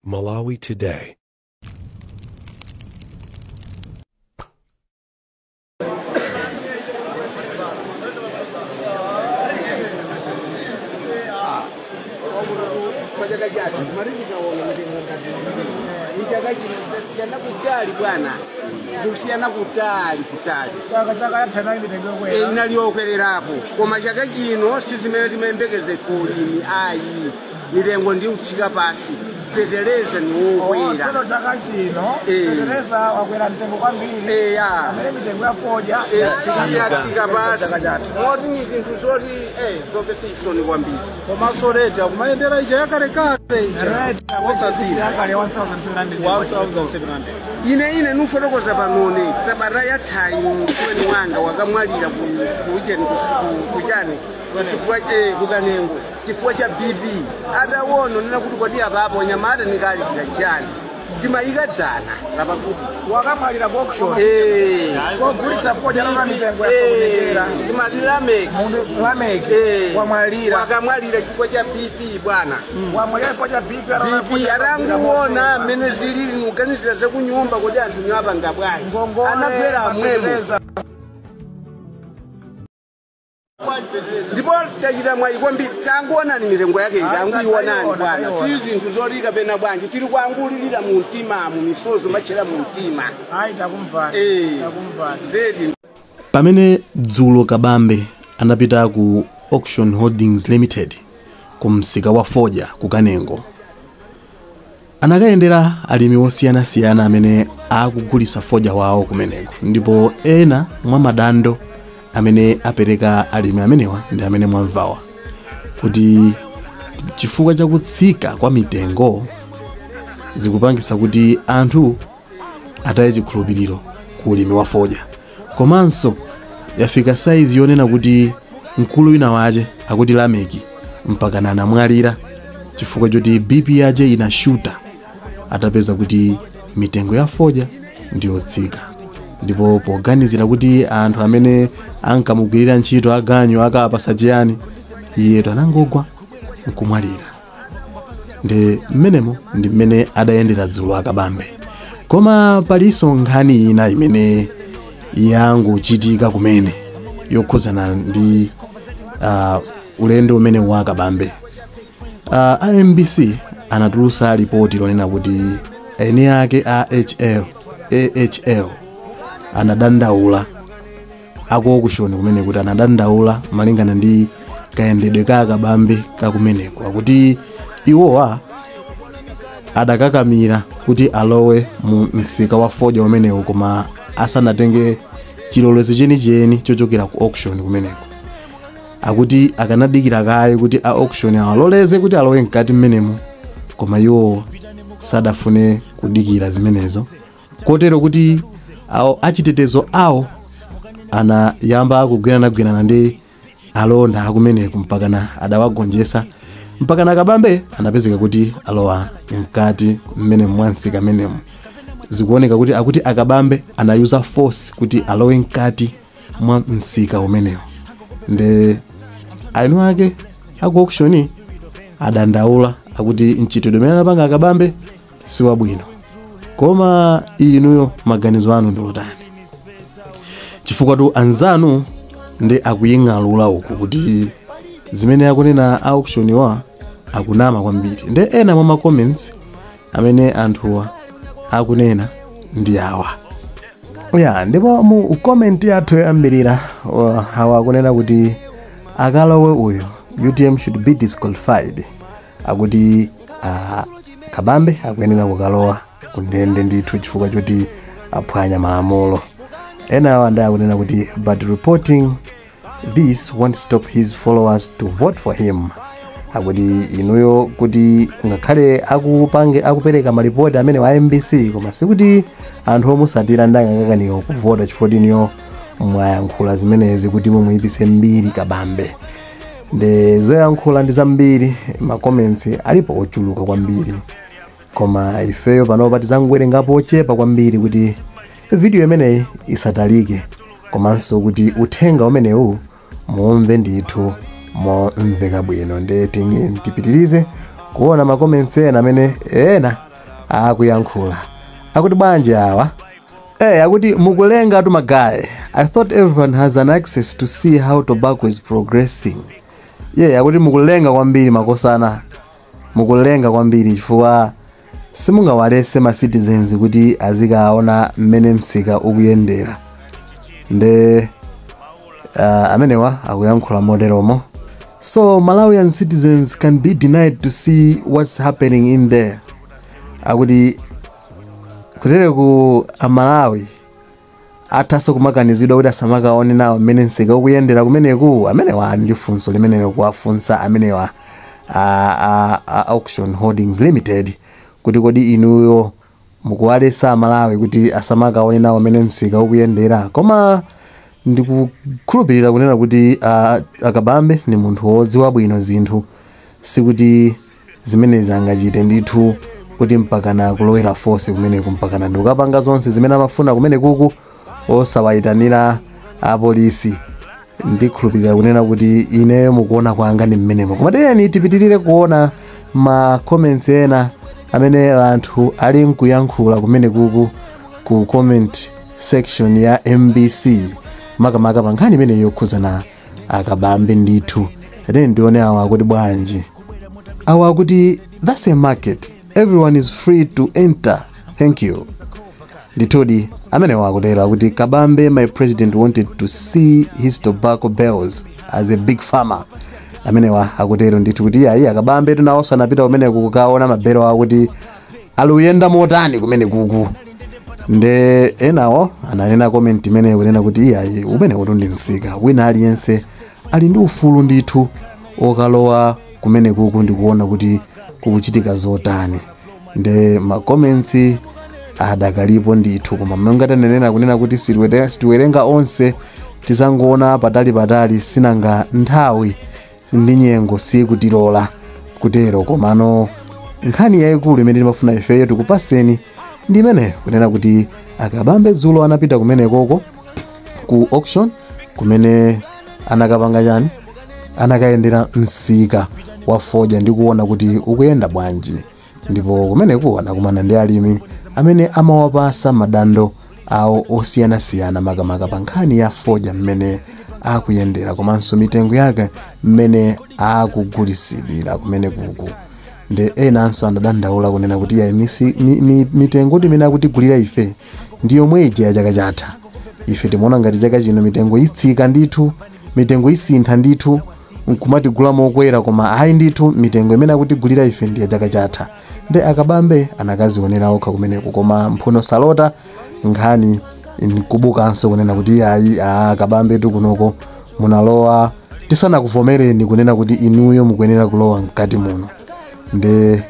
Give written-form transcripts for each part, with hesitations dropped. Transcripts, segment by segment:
Malawi Today. Inaliokererapo koma chaka chino sizimene timembekeze kulimi ayi milengo ndi utsika pasi tetereza niwokwera tsono chaka chino tetereza wakwera mtengo kwambiri amene mitengo ya foja siyafika pasi moti ni zinthu zoti zoke sisoni kwambiri komanso reta kumayendera ija yakalekale osasiyakale 1700 ine nufotokoza panone sabata yathayi mkweni wanga wakamwalira kuijeni kuchani kukanengo chifukwa cha BP atawono nina kuti kodi apapo nyamata nikalikira chani timayikadzana lapakuti wakamwalira ku auction kogulitsa foja nona mitengo yasokutekera lameki wamwalira wakamwalira chifukwa cha BP bwana wamwalira chifukwa cha BP atanguona mmene zilili muganizira zakunyumba kodi anthu niwapanga bwanji anagwera amwemo ndipo tachita mwayi kwambiri tanguonani milengo yake tanguionani bwana si zinthu zolika pena bwanji tili kuangulirira mu mtimamu misozo machera mu mtima zedi. Pamene Dzulo Kabambe anapita ku Auction Holdings Limited ku msika wa foja ku Kanengo, anakayendera alimi osiyanasiyana amene akugulisa foja wawo kumeneko, ndipo ena mwa madando amene apereka alimi amenewa ndi amene mwamvawa kuti chifukwa cha kutsika kwa mitengo zikupangisa kuti anthu ataye chikhulupiriro ku ulimi wa foja. Komanso yafika saizi yonena kuti mkulu wina wache akuti lameki mpaka anamwalira chifukwa choti BP yache inashuta atapeza kuti mitengo ya foja ndiyotsika, ndipo poganizira kuti anthu amene ankamugwirira ntchito aganyo akapasa chiyani iyetu anangogwa nkumwalira. Ndi mmenemo ndi mmene adayendera Dzulo Akabambe. Koma palinso nkhani ina imene yangochitika kumene yokhuzana ndi ulendo umene wa Akabambe. MBC anatulusa ripoti lonena kuti eni ake AHL anadandaula aku auction kumene kuti anadandaula malingana ndi kayendedwe ka Akabambe kakumeneko, akuti iwowa adakakamira kuti alowe mu msika wa foja umenewo koma asanatenge chilolezo chenicheni chochokera ku auction kumeneko. Akuti akanadikira kaye kuti a auction awaloleze kuti alowe mkati mmenemo, koma iwo sadafune kudikira zimenezo, kotero kuti achitetezo awo anayamba kugwirana ndi alonda akumeneko mpakana adawagonjesa mpakana Akabambe anapezeka kuti alowa mkati mmene mwansika menemo. Zikuoneka kuti akuti Akabambe anayuza force kuti alowe mkati mwa msika umenewo. Nde ainu ake aku auction adandaula akuti ntchitidwe imene anapanga Akabambe si wabwino. Koma inuyo maganizo anu ndi otani? Chifukwa tu anzanu ndi akuying'alula uku kuti zimene akunena auction wa akunama kwambiri. Nde ena mwa comments amene anthuwa akunena ndi awa. Ndipo mu comment yathu yoyambirira hawa akunena kuti akalowe uyo UTM should be disqualified. Akuti Kabambe akuyenera kukalowa kundende ndithu chifukwa choti aphwanya malamulo. Ena awa ndi akunena kuti but reporting this won't stop his followers to vote for him. Akuti inuyo kuti ngakhale akupereka malipoti amene wa MBC koma sikuti anthu omusatira ndangakakaniyo kuvota chifukwa niyo mwayankhula zimenezi kuti mumuyipise mbiri Kabambe. Nde zoyankhula ndi zambiri, ma comments alipo ochuluka kwambiri, koma ifeyo panopa tizangwerengapo ochepa kwambiri kuti video imeneyi isatalike, komanso kuti uthenga umenewu muomve ndithu momveka bwino. Nde tipitirize kuona ma comments ena amene ena akuyankhula akuti bwanji awa akuti mukulenga tu magayi. I thought everyone has an access to see how tobacco is progressing. Akuti mukulenga kwambiri makosana, mukulenga kwambiri chifukwa simungawalese ma citizens kuti azikaona mmene msika ukuyendera. Nde amenewa akuyankhula modelomo. So Malawian citizens can be denied to see what's happening in there. Akuti kutere ku Amalawi ataso kumakanizidwa kuti asamakaone nawo mmene msika ukuyendera kumeneku. Amenewa ndi funso limene kuwafunsa amenewa Auction Holdings Limited kuti kodi inuyo mukuwalesa Amalawi kuti asamakaone nawo mmene msika ukuyendera. Koma ndikukhulupirira kunena kuti Akabambe ni munthu wodziwa bwino zinthu, sikuti zimene zangachite ndithu kuti mpakana kulowera force kumene kumpakana ndikapanga zonse zimene amafuna kumene kuku osawayitanira apolisi. Ndikhulupirira kunena kuti ine mukuona kwanga ni mmenemo. Koma tiyeni tipitirire kuona ma comments ena amene anthu ali nkuyankhula kumene kuku ku comment section ya MBC makamaka pa nkhani imene yokhuzana Akabambe ndithu. Tiyeni ndione awa kuti bwanji. Awa kuti that's a market, everyone is free to enter, thank you. Nditodi amene wakutera kuti Kabambe, my president, wanted to see his tobacco bells as a big farmer. Amene akutero ndithu kuti ayi Akabambe tunawonso anapita kumene kukaona mabelo akuti aluyenda motani kumene kuku. Nde enawo ananena comment imene kunena kuti ayi umene utundi msika wina aliyense ali ndi ufulu ndithu okalowa kumene kuku ndikuona kuti kukuchitika zotani. Nde ma comments adakalipo ndithu, koma mungatanenena kunena kuti sitiwerenga onse, tizangoona patali sinanga nthawi ndi nyengo sikutilola kutero. Komano nkhani yayikulu imene timafuna ifeyo tikupaseni ndi imene kunena kuti Akabambe dzulo anapita kumene koko ku auction kumene anakapanga chani, anakayendera msika wa Fodya ndi kuona kuti ukuyenda bwanji. Ndipo kumeneku anakumana ndi alimi amene amawapasa madando awo osiyanasiyana makamaka pa nkhani ya Fodya mmene akuyendera komanso mitengo yake mmene akugulisidwira kumene kuku. Nde enanso anadandaula kunena kuti ya mitengo imene akutigulira ife ndi yomwe ija ya chaka chatha. Ife timaona ngati chaka chino mitengo itsika ndithu, mitengo isintha ndithu nkumatigula mokwera, koma ayi ndithu mitengo imene akutigulira ife ndi ya chaka chatha. Nde Akabambe anakazionera okha kumeneko, koma mphuno salota nkhani nkubukanso kunena kuti ayi Akabambe tu kunoko munalowa tisanakuvomereni kunena kuti inuyo mukuyenera kulowa mkati muno. Nde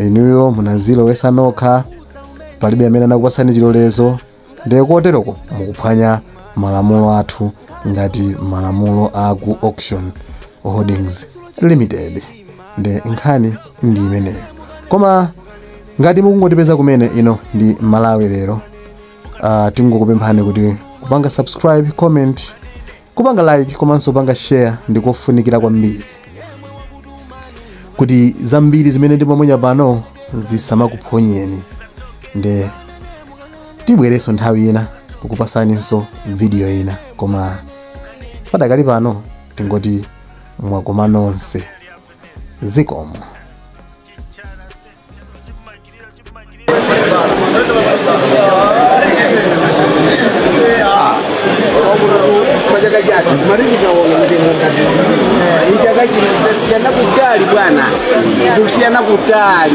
inuyo munazilowesa nokha, palibe amene anakupasani chilolezo. Nde koteroko mukuphwanya malamulo athu ngati malamulo aku Auction Holdings Limited. Nde nkhani ndi imeneyo. Koma ngati mukungotipeza kumene ino ndi Malawi lero, tingokupemphani kuti kupanga subscribe, comment, kupanga like komanso kupanga share ndikofunikira kwambiri kuti zambiri zimene ndimamwenya pano zisamakuphonyeni. Nde tibwereso nthawi ina kukupasaninso video ina, koma padakali pano tingoti mwakoma nonse. Zikomo. Kusiana kutali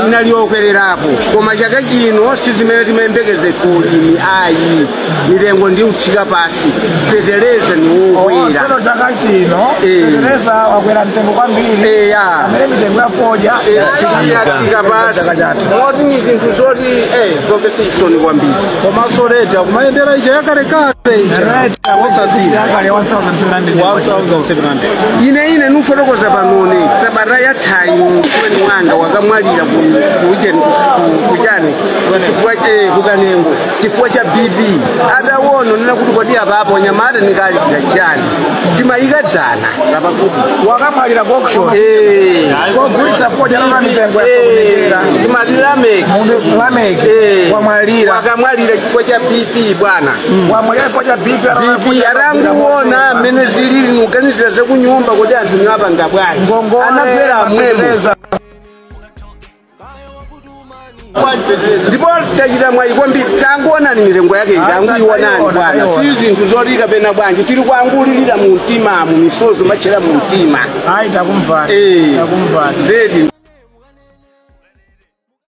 inaliokwelerapo, koma chaka chino sizimene timembekeze kulimi ayi milengo ndi uchika pasi tetereza ni wokwera. Tsono chaka chino tetereza wakwera mtengo kwambiri amene mitengo ya Fodya tika pasi moti ni zinthu zoti zopesisoni kwambiri. komanso leta kumayendera ija yakalekale ine nufotokoza panone sabata yathayi mkweni wanga wakamwalira kujani kukanengo chifukwa cha bibi atawono nina kuti kodi apapo nyamata nikalipira chani timayikadzana apakuti wakamwalira ku auction kogulitsa foja na mitengo yasokonekera timati Lamek wamwalira wakamwalira chifukwa cha bibi bwana wamwalira chifukwa cha bibi aranguona mmene zilili nuganizira zakunyumba kuti anthu niwapanga bwanji anagwera amwemo ndipo tachita mwayi kwambiri tanguonani mitengo yake tanguionani bwana si zinthu zoti kapena bwanji tiri kuangulirira mu mtimamu misozo machera mu mtima takumvani zedi